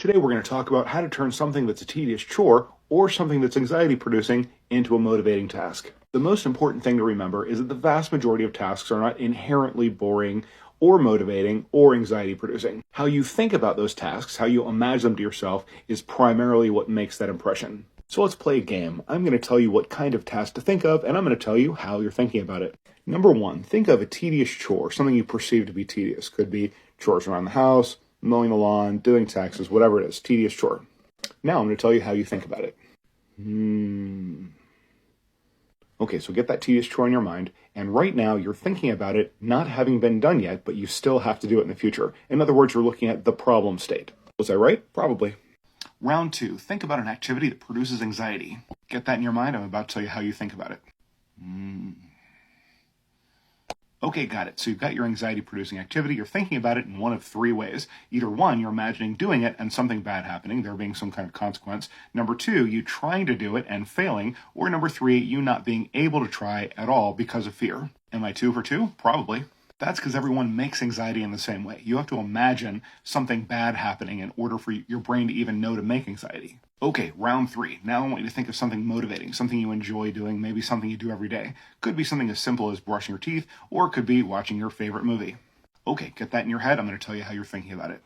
Today we're going to talk about how to turn something that's a tedious chore or something that's anxiety producing into a motivating task. The most important thing to remember is that the vast majority of tasks are not inherently boring or motivating or anxiety producing. How you think about those tasks, how you imagine them to yourself, is primarily what makes that impression. So let's play a game. I'm going to tell you what kind of task to think of, and I'm going to tell you how you're thinking about it. Number one, think of a tedious chore, something you perceive to be tedious. Could be chores around the house, mowing the lawn, doing taxes, whatever it is, tedious chore. Now I'm going to tell you how you think about it. Okay, so get that tedious chore in your mind, and right now you're thinking about it not having been done yet, but you still have to do it in the future. In other words, you're looking at the problem state. Was I right? Probably. Round two, think about an activity that produces anxiety. Get that in your mind. I'm about to tell you how you think about it. Okay, got it. So you've got your anxiety-producing activity. You're thinking about it in one of three ways. Either one, you're imagining doing it and something bad happening, there being some kind of consequence. Number two, you trying to do it and failing. Or number three, you not being able to try at all because of fear. Am I 2 for 2? Probably. That's because everyone makes anxiety in the same way. You have to imagine something bad happening in order for your brain to even know to make anxiety. Okay, round three. Now I want you to think of something motivating, something you enjoy doing, maybe something you do every day. Could be something as simple as brushing your teeth, or it could be watching your favorite movie. Okay, get that in your head. I'm going to tell you how you're thinking about it.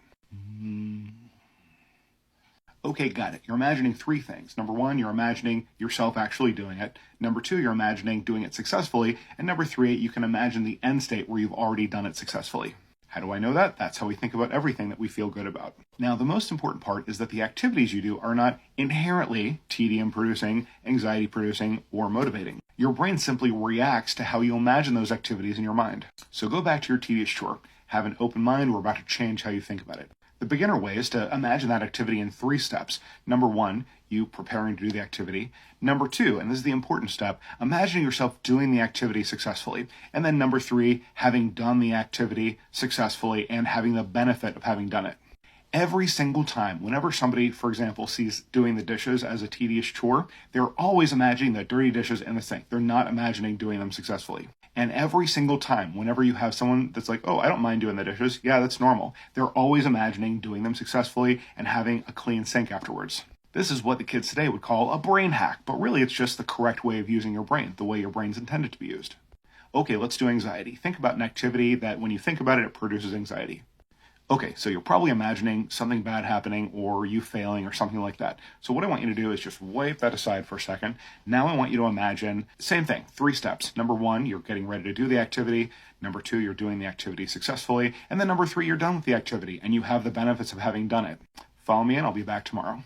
Okay, got it. You're imagining three things. Number one, you're imagining yourself actually doing it. Number two, you're imagining doing it successfully. And number three, you can imagine the end state where you've already done it successfully. How do I know that? That's how we think about everything that we feel good about. Now, the most important part is that the activities you do are not inherently tedium-producing, anxiety-producing, or motivating. Your brain simply reacts to how you imagine those activities in your mind. So go back to your tedious chore. Have an open mind. We're about to change how you think about it. The beginner way is to imagine that activity in 3 steps. Number one, you preparing to do the activity. Number two, and this is the important step, imagining yourself doing the activity successfully. And then number three, having done the activity successfully and having the benefit of having done it. Every single time, whenever somebody, for example, sees doing the dishes as a tedious chore, they're always imagining the dirty dishes in the sink. They're not imagining doing them successfully. And every single time, whenever you have someone that's like, oh, I don't mind doing the dishes, yeah, that's normal, they're always imagining doing them successfully and having a clean sink afterwards. This is what the kids today would call a brain hack, but really it's just the correct way of using your brain, the way your brain's intended to be used. Okay, let's do anxiety. Think about an activity that when you think about it, it produces anxiety. Okay, so you're probably imagining something bad happening or you failing or something like that. So what I want you to do is just wipe that aside for a second. Now I want you to imagine, same thing, 3 steps. Number one, you're getting ready to do the activity. Number two, you're doing the activity successfully. And then number three, you're done with the activity and you have the benefits of having done it. Follow me in, I'll be back tomorrow.